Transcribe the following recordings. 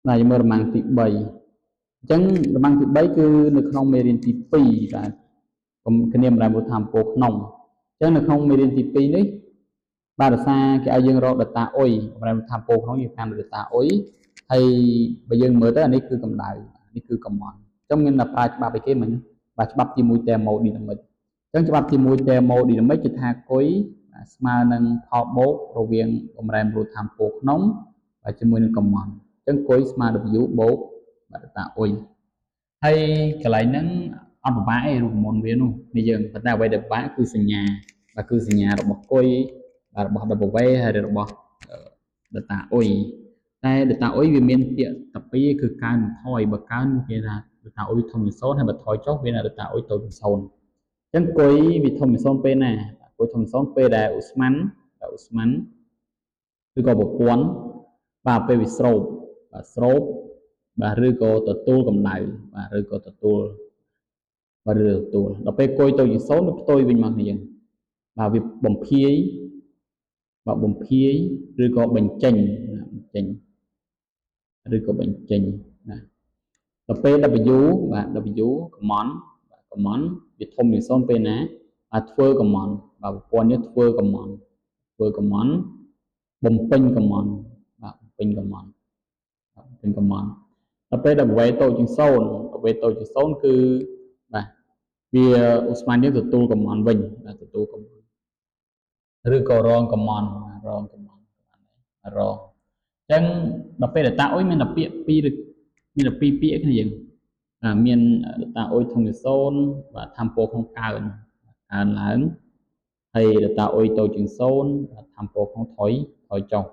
là mơ mang tí bay chẳng mang tí bay cứ được không mê riêng tí pi là còn cái niệm là một tham bộ nồng chẳng được không mê riêng tí pi đấy ba được xa cái ai dương rồi đặt ta ôi mà một tham bộ không nhiều tham được ta ôi hay bây giờ mới tới anh ấy cứ cầm đại đi cứ cầm mòn trong nên là ba cái mình ba bắp thì mùi tè màu đi là mình chẳng cho bắp thì mùi tè màu đi là mấy cái tha cối mà nâng họ bố rồi viên cầm đại một tham bộ nóng và cho mùi cầm mòn chẳng cối mà được dụ bố và ta ôi hay cái lại nâng ăn bãi rồi món viên luôn bây giờ người ta quay được bãi cứ sân nhà và cứ sân nhà rồi bọc cối và bọc đập vây hay rồi bọc để ta ôi đây để ta ôi vì miền tiện tập bây cứ can thoi bậc can kia là để ta ôi thông số hay bậc thoi chốt bên là để ta ôi tôi sồn chẳng cối vì thông số bên này cối thông số bên là Usmanคือก็บอกวนvà về bị stroke và rư có tự tu cầm đại và rư có tự tu và rư tu đó về coi tôi những số nó tôi bình mặc này và việc bồng phí rư có bệnh chành rư có bệnh chành đó về W command việc thông những số bên này và thưa command và quan nhất thưa command bồng pin command và pin command tập về đập về tôi chừng sâu cứ bà vì Usman nhớ tụi command vinh là tụi command rồi có rong chẳng đập về để tạo ấy mình đập pi cái gì miền tạo ôi thông cái sâu và tham po không cao lớn hay là tạo ôi tôi chừng sâu và tham po không thổi cho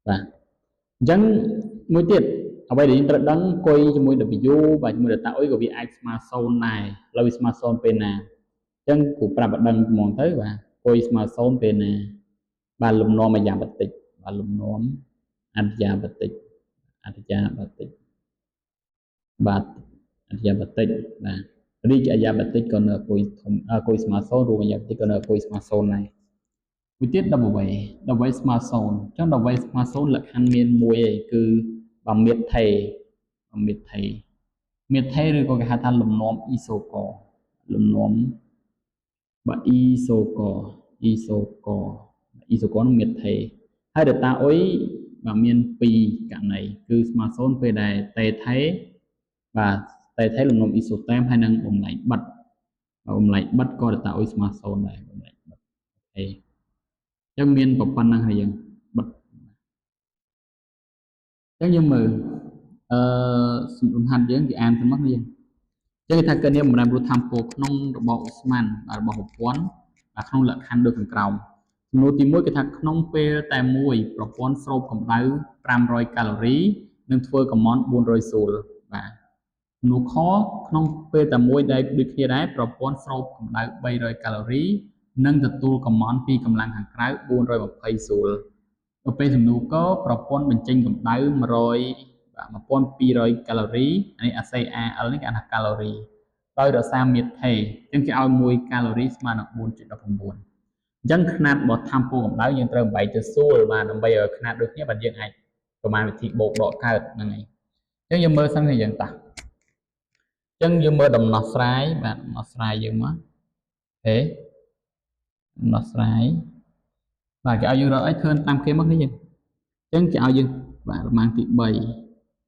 và chẳng mỗi tiết ở đây thì đăng coi cho mỗi đợt video và cho mỗi đợt tạo ấy của vị smartphone này là smartphone bên này chẳng cũng phải đăng mong tới và coi smartphone bên này ba lùm nó mà giảm bật tịch ba lùm nó ăn giảm bật tịch và và đi chạy giảm bật tịch còn ở coi smartphone rồi giảm tịch còn ở coi smartphone nàyวิธีดับเบิลสมาร์ทโฟนtrongดับเบิลสมาร์ทโฟนหลักอันเมียนมวยคือbằng miệt thầy rồi có cái hạt lùm nóm và isoco nó miệt thầy hai đợt ta ấy bằng miền pi cả nàyคือ smartphone về đây tề thấy lùm nóm isotem hay năng ôm lại bắt coi đợt ta ấy smartphone này ôm lại bắt thầy trong miền bọc pan năng hay dân bật chắc như mà hành đến thì an thì mất đi chắc người ta cần em làm một tham cuộc nông bộ man và bộ hộp quán và không lật hành được thành cầu nô tí mỗi cái thằng nông pe tại mùi bộ quán sâu cầm đáy 500 calorie nên phơi cầm món 400 sủi và nô khó nông pe tại mùi đây được kia đấy bộ quán sâu cầm đáy 300 calorie nâng thật tu cầm món pi cầm lăng hàng trái 420 sủi ở bên sườn núi cóประปอนเป็นจริงกับได้มาร้อยแบบมาปอนปีร้อยแคลอรี่อันนี้อาศัยอันนี้การหักแคลอรี่โดยเราสร้างเม็ดเทจึงจะเอามวยแคลอรี่มาหนักบุญจุดดอกบุญยังขนาดบอทำปูกับได้ยังเติมใบจะสู้มาหนังใบขนาดด้วยนี้บัดยังไงประมาณวิธีโบกดอกเกิดยังไงยังยังเมื่อสั่งให้ยังตักยังเมื่อดำนอสไลด์แบบนอสไลด์ยังมั้งเอ๊ะนอสไลด์và cái ao dương rồi ấy hơn tam kia mất đấy chứ chẳng cái ao dương và mang thị bầy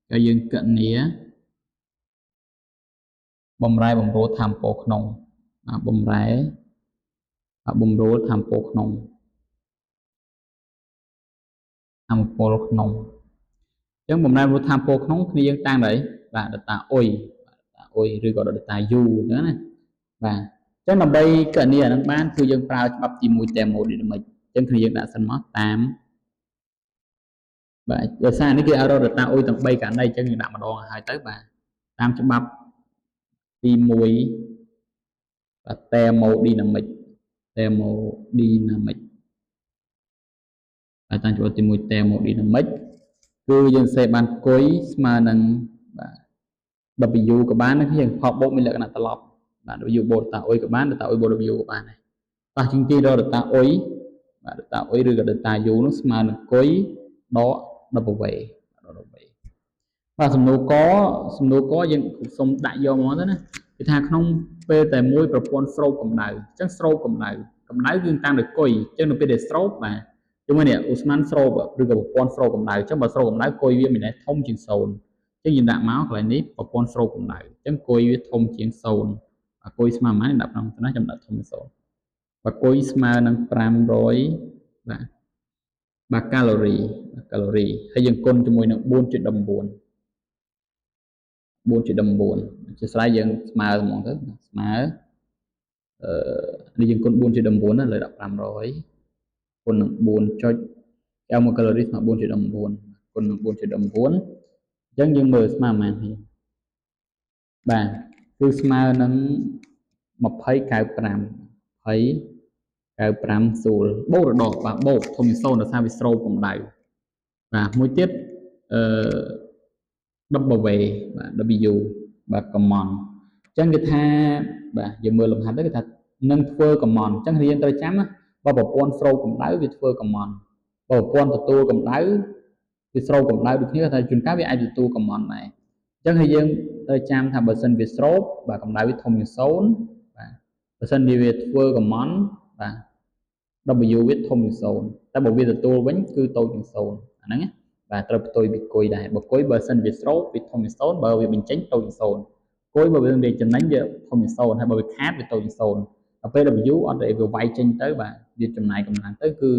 ao dương cận nía bầm rai bầm rô tham bộ nông bầm rai bầm rô tham bộ nông chẳng bầm rai rô tham bộ nông khi dương tăng đấy và đặt ta ôi rồi gọi là đặt ta du nữa này và chẳng là bây cận nía nó bán thư dương prao bắp chim mùi tèm một đi mình chân thời gian đã sẵn mất 8 vậy giờ xa cái kia được ta ôi tầm bay cả đây chân người đạo mà đo hai tới bà 8 cho bắp đi muối và thermodynamic và ta cho tìm mùi thermodynamic cứ dân xe bàn cối mà nâng W của bán nó cái dân họ bộ mình lại là ta lọc và W bộ ta ôi của bán là ta ôi bộ W của bán này và chứng kia đó được ta ôi và tạo ấy được ta dù nó mà cối đó W vàសំណួរកយើងសូមដាក់យកមកទៅណាគឺថាក្នុងពេលតែមួយប្រព័ន្ធស្រូបកម្ដៅអញ្ចឹងស្រូបកម្ដៅគឺតាំងដោយគុយអញ្ចឹងនៅពេលដែលស្រូបបាទជាមួយនេះអូស្មန်ស្រូបឬក៏ប្រព័ន្ធស្រូបកម្ដៅអញ្ចឹងបើស្រូបកម្ដៅគុយវាមានតែធំជាង0អញ្ចឹងយើងដាក់មកកន្លែងនេះប្រព័ន្ធស្រូបកម្ដៅអញ្ចឹងគុយវាធំជាង0អាគុយស្មើប៉ុន្មានដាក់ក្នុងទៅណាខ្ញុំដាក់ធំជាង0បើគុយស្មើនឹង500បាទកាឡូរីហើយយើងគុណជាមួយនឹង 4.19 ជាស្រ័យយើងស្មើហ្មងទៅស្មើនេះយើងគុណ 4.19 ណាលើ1500គុណនឹង4ចុចកែ1កាឡូរីស្មើ 4.19 គុណនឹង 4.19 អញ្ចឹងយើងមើលស្មើប៉ុន្មាននេះបាទគឺស្មើនឹង20.95 សូលបូករដកបាទបូកធំជាង0ដោយសារវាស្រូបកម្ដៅបាទមួយទៀតW បាទ W បាទ command អញ្ចឹងគេថាបាទយើងមើលលំហាត់ទៅគេថានឹងធ្វើ command អញ្ចឹងរៀនត្រូវចាំណាបើប្រព័ន្ធស្រូបកម្ដៅវាធ្វើ command បើប្រព័ន្ធទទួលកម្ដៅវាស្រូបកម្ដៅដូចគ្នាតែជួនកាលវាអាចទទួល command ដែរអញ្ចឹងហើយយើងត្រូវចាំថាបើសិនវាស្រូបបាទកម្ដៅវាធំជាង0បាទបើសិនវាធ្វើ command បាទ W វាធំជាង0តែបើវាទទួលវិញគឺតូចជាង0អាហ្នឹងណាបាទត្រូវផ្ទុយពីគុយដែរបើគុយបើសិនវាស្រូបវាធំជាង0បើវាបញ្ចេញតូចជាង0គុយបើវាចំណេញវាធំជាង0ហើយបើវាខាតវាតូចជាង0ដល់ពេល W អត់តែវាវាយចេញទៅបាទវាចំណាយកម្លាំងទៅគឺ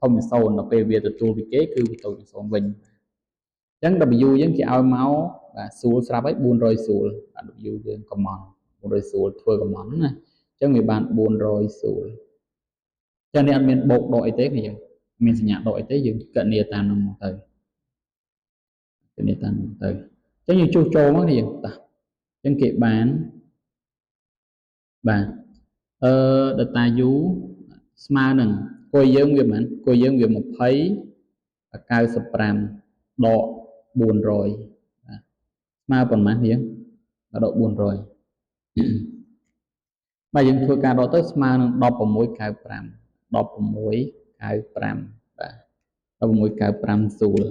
ធំជាង0ដល់ពេលវាទទួលពីគេគឺវាតូចជាង0វិញអញ្ចឹង W យើងគេឲ្យមកបាទសួលស្រាប់ហើយ400សួលបាទ W យើងកំណត់400សួលធ្វើកំណត់ណាអញ្ចឹងវាបាន400សួលចឹងនេះអត់មានបូកដកអីទេគឺយើងមានសញ្ញាដកអីទេយើងកណនីតាមនោះមកទៅកណនីតាមនោះទៅអញ្ចឹងយើងចុះចូលមកនេះយើងតាអញ្ចឹងគេបានបាទdata u ស្មើនឹងគុយយើងវាមិនគុយយើងវា20 95ដក400បាទស្មើប៉ុន្មានយើងដក400បាទយើងធ្វើការដកទៅស្មើនឹង16.95បាទ16.95សួល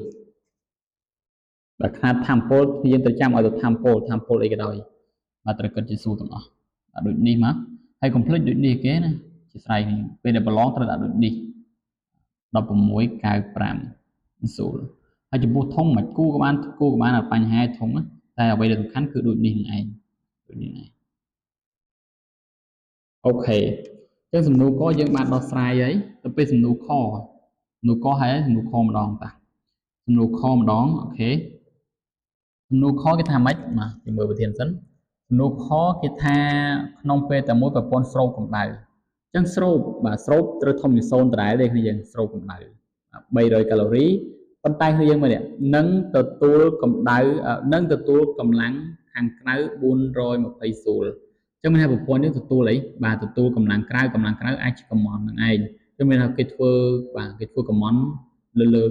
បាទខាតថាមពលយើងត្រូវចាំឲ្យទៅថាមពលអីក៏ដោយបាទត្រូវគិតជាសួរទាំងអស់ដូចនេះមកហើយកុំភ្លេចដូចនេះគេណាជាស្រ័យពេលដែលប្រឡងត្រូវដាក់ដូចនេះ16.95សួលហើយចំពោះធំមិនគូក៏បានអត់បញ្ហាធំតែអ្វីដែលសំខាន់គឺដូចនេះនឹងឯងដូចនេះឯងអូខេអញ្ចឹងសំណួរកយើងបានដោះស្រាយហើយទៅពេលសំណួរខហើយសំណួរខម្ដងតាសំណួរខម្ដងអូខេសំណួរខគេថាម៉េចបាទយើងមើលប្រធានសិនសំណួរខគេថាក្នុងពេលតែមួយប្រព័ន្ធស្រូបកម្ដៅអញ្ចឹងស្រូបត្រូវធំជាង0ដដែលទេគ្នាយើងស្រូបកម្ដៅ300កាឡូរីប៉ុន្តែគ្នាយើងមើលនេះនឹងទទួលកម្ដៅនឹងទទួលកម្លាំងខាងក្រៅ420សួលចឹងមានថាប្រព័ន្ធនេះទទួលអីបាទទទួលកម្លាំងក្រៅអាចជាកំមនឹងឯងចឹងមានថាគេធ្វើកំមលើ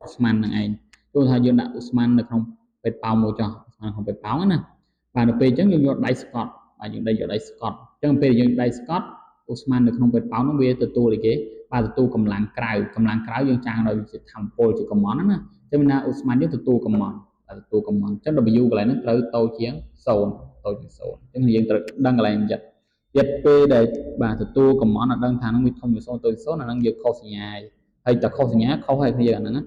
អូស្មန်នឹងឯងព្រោះថាយើងដាក់អូស្មန်នៅក្នុងពេទ្យប៉ោងមួយចោះអូស្មန်ក្នុងពេទ្យប៉ោងណាបាទនៅពេលអញ្ចឹងយើងយកដៃស្កត់បាទយើងយកដៃស្កត់អញ្ចឹងពេលយើងដៃស្កត់អូស្មန်នៅក្នុងពេទ្យប៉ោងនោះវាទទួលអីគេបាទទទួលកម្លាំងក្រៅយើងចាំងដោយជាធម្មពលជាកំមណាចឹងមានថាអូស្មန်យើងទទួលកំមអញ្ចឹង W កន្លែងហ្នឹងត្រូវតូចជាង0អញ្ចឹងយើងត្រូវដឹងកន្លែងចិត្តពេលដែលបាទទទួលកំមអត់ដឹងថានឹងវាធំជាង0តូចជាង0អាហ្នឹងយើងខុសសញ្ញាហើយតែខុសសញ្ញាខុសហើយគ្នាអាហ្នឹងណា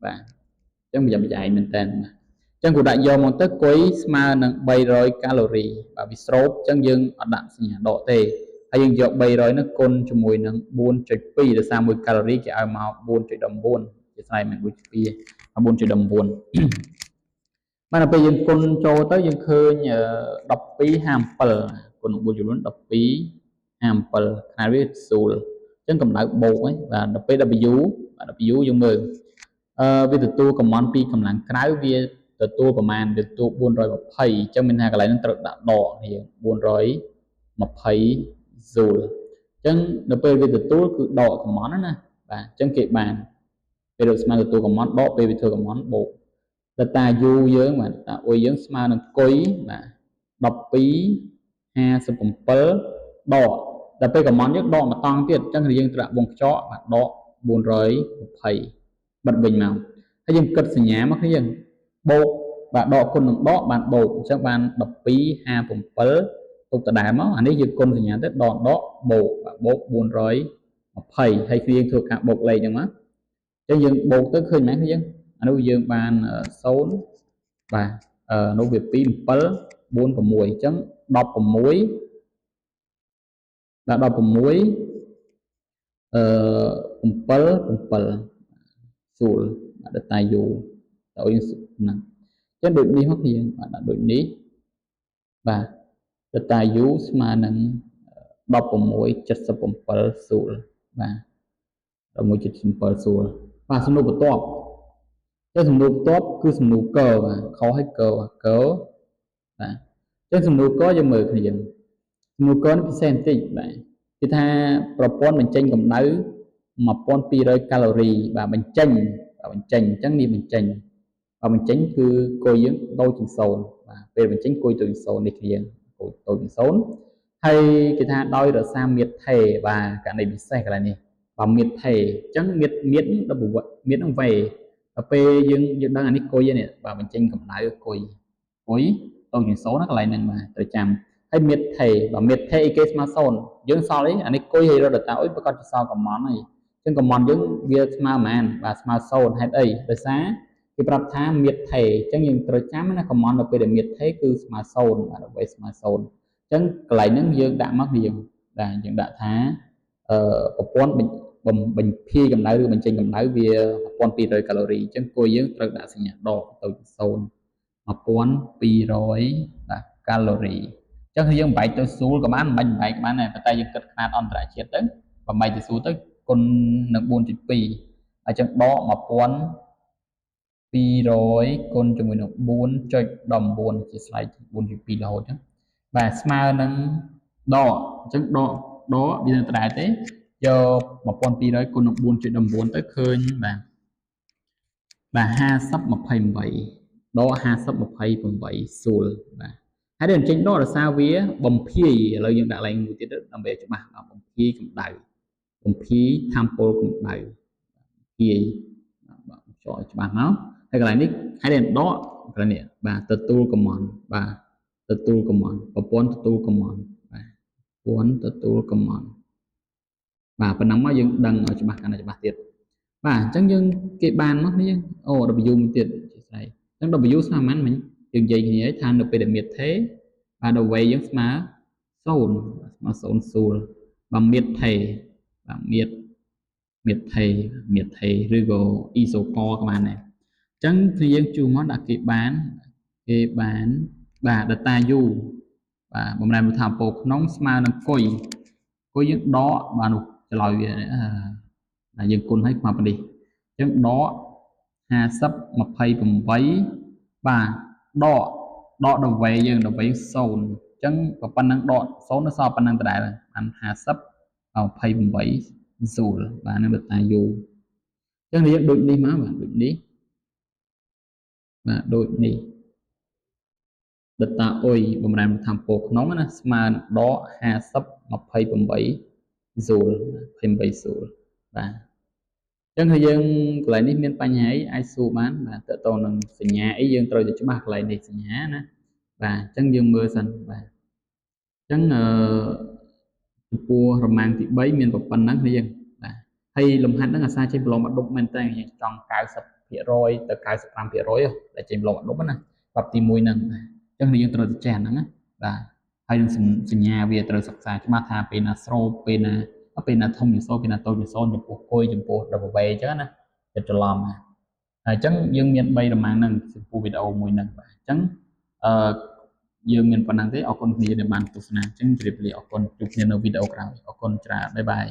បាទអញ្ចឹងប្រយ័ត្នមែនតើអញ្ចឹងគួរដាក់យកមកទៅគុយស្មើនឹង300កាឡូរីបាទវាស្រូបអញ្ចឹងយើងអត់ដាក់សញ្ញាដកទេហើយយើងយក300នោះគុណជាមួយនឹង 4.2 ដោយសារ1កាឡូរីគេឲ្យមក 4.19 ជាស្រ័យមិន 4.2 បាទដល់ពេលយើងគុណចូលទៅយើងឃើញ12.57គុណនឹង4.4 12.57ខែវាស្រួលអញ្ចឹងកម្ដៅបូកហ្នឹងបាទដល់ពេល W យើងមើលវាទទួលកំមពីកម្លាំងក្រៅវាទទួលប្រមាណវាទទួល420អញ្ចឹងមានថាកន្លែងហ្នឹងត្រូវដាក់ដកនេះ420 Joule អញ្ចឹងដល់ពេលវាទទួលគឺដកកំមណាបាទអញ្ចឹងគេបានពេលរកស្មើទទួលកំមដកពេលវាធ្វើកំមបូកdata u យើងបាទdata u យើងស្មើនឹងគុយបាទ12.57ដកដល់ពេលកំមយើងដកមកតង់ទៀតអញ្ចឹងយើងត្រូវវងខ្ចក់បាទដក420បិទវិញមកហើយ ហើយយើងគិតសញ្ញាមកគ្នាយើងបូកបាទដកគុណនឹងដកបានបូកអញ្ចឹងបាន1257ទុកដដែលមកអានេះយើងគុណសញ្ញាទៅដកបូកបាទបូក420ហើយគ្នាយើងធ្វើការបូកលេខអញ្ចឹងមកអញ្ចឹងយើងបូកទៅឃើញមែនទេយើងអានោះយើងបាន0បាទនោះវា2 7 4 6អញ្ចឹង16បាទ167ស្រួលបាទ data u ទៅហ្នឹងអញ្ចឹងដូចនេះមកយើងបាទដាក់ដូចនេះបាទ data u ស្មើនឹង1677ស្រួលបាទ1677ស្រួលបាទសំណួរបន្ទាប់ចឹងសំណួរបន្ទាប់គឺសំណួរកបាទខុសឲ្យកបាទចឹងសំណួរកយើងមើលគ្នាសំណួរកនេះពិសេសបន្តិចបាទគឺថាប្រព័ន្ធបញ្ចេញកម្ដៅ1200កាឡូរីបាទបញ្ចេញអញ្ចឹងនេះបញ្ចេញបញ្ចេញគឺគួយយើងដូចជា0បាទពេលបញ្ចេញគួយដូច0នេះគ្នាគួយដូចជា0ហើយគេថាដោយរក្សាមៀតថេបាទករណីពិសេសកន្លែងនេះបើមៀតថេអញ្ចឹងមៀតដល់មៀតនឹងវេដល់ពេលយើងដឹងអានេះគួយនេះបាទបញ្ចេញកម្ដៅគួយដូចជា0ណាកន្លែងហ្នឹងបាទត្រូវចាំហើយមៀតថេបើមៀតថេអីគេស្មើ0យើងសល់អីអានេះគួយឲ្យរត់តាអុយប្រកាសជាសល់កំមន់ហើយអញ្ចឹងកំមន់យើងវាស្មើប៉ុន្មានបាទស្មើ0ហេតុអីដោយសារគេប្រាប់ថាមៀតថេអញ្ចឹងយើងត្រូវចាំណាកំមន់ដល់ពេលដែលមៀតថេគឺស្មើ0បាទដើម្បីស្មើ0អញ្ចឹងកន្លែងហ្នឹងយើងដាក់មកយើងបាទយើងដាក់ថាប្រព័ន្ធបញ្ភាយកម្ដៅឬបញ្ចេញកម្ដៅវា1200កាឡូរីអញ្ចឹងគួយយើងត្រូវដាក់សញ្ញាដកទៅ0 1200បាទកាឡូរីអញ្ចឹងយើងបែកទៅស្រួលក៏បានមិនបែកបានដែរប៉ុន្តែយើងគិតຂະຫນាតអន្តរជាតិទៅបើបែកទៅស្រួលទៅគុណនឹង 4.2 អញ្ចឹងដក1200គុណជាមួយនឹង 4.19 ជាស្លាយ 4.2 រហូតអញ្ចឹងបាទស្មើនឹងដកអញ្ចឹងដកវានៅដដែលទេយក1200គុណនឹង 4.19 ទៅឃើញបាទ5028ដក5028ស្រួលបាទហើយដែលចេញដកដោយសារវាបំភាយឥឡូវយើងដាក់ឡើងមួយទៀតដើម្បីច្បាស់បំភាយកម្ដៅបំភាយថាមពលកម្ដៅភាយបាទចោលច្បាស់មកហើយកន្លែងនេះហើយដែលដកកន្លែងនេះបាទទទួលកំមន់បាទទទួលកំមន់ប្រព័ន្ធទទួលកំមន់បាទប្រព័ន្ធទទួលកំមន់បាទប៉ុណ្ណឹងមកយើងដឹងឲ្យច្បាស់កាន់តែច្បាស់ទៀតបាទអញ្ចឹងយើងគេបានមកនេះអូ W មួយទៀតជាស្អីអញ្ចឹង W ស្មើប៉ុន្មានមិញយើងនិយាយគ្នាថានៅពេលដែលមៀតថេបាទ W យើងស្មើ0ស្រួលបើមៀតថេបាទមៀតថេឬក៏អ៊ីសូកក៏បានដែរអញ្ចឹងគឺយើងជួមកដាក់គេបានបាទ data u បាទបំលែងថាពោក្នុងស្មើនឹងគុយយើងដកបាទនោះច្រឡយវាយើងគុណឲ្យស្មើប៉ុណ្នេះអញ្ចឹងដក5028បាទដកដល់វេយើងដល់វេ0អញ្ចឹងប៉ុណ្ណឹងដក0នៅសល់ប៉ុណ្ណឹងដដែលបាន5028ស្រួលបាទនឹង data u អញ្ចឹងយើងដូចនេះមកបាទដូចនេះបាទដូចនេះ data អុយបំរាមថាមពលក្នុងណាស្មើនឹងដក5028ស្រួល28ស្រួលបាទអញ្ចឹងគឺយើងកន្លែងនេះមានបញ្ហាអីអាចសួរបានបាទតើតើនឹងសញ្ញាអីយើងត្រូវតែច្បាស់កន្លែងនេះសញ្ញាណាបាទអញ្ចឹងយើងមើលសិនបាទអញ្ចឹងចំពោះរមាំងទី3មានប៉ុណ្ណឹងនេះយើងបាទហើយលំហាត់ហ្នឹងអាសាចេញប្រឡងបាត់ដប់មែនតើយើងចង់90%ទៅ95%ដែលចេញប្រឡងបាត់ដប់ណាប្រាប់ទី1ហ្នឹងបាទអញ្ចឹងយើងត្រូវតែចេះហ្នឹងណាបាទហើយនឹងសញ្ញាវាត្រូវសិក្សាច្បាស់ថាពេលណាស្រូបពេលណាធំជា0ពេលណាតូចជា0ចំពោះគុយចំពោះ W អញ្ចឹងណាចិត្តច្រឡំណាហើយអញ្ចឹងយើងមាន3រមាំងហ្នឹងចំពោះវីដេអូមួយហ្នឹងបាទអញ្ចឹងយើងមានប៉ុណ្ណឹងទេអរគុណគ្នាដែលបានទស្សនាអញ្ចឹងជម្រាបលាអរគុណជួបគ្នានៅវីដេអូក្រោយអរគុណច្រើនបាយបាយ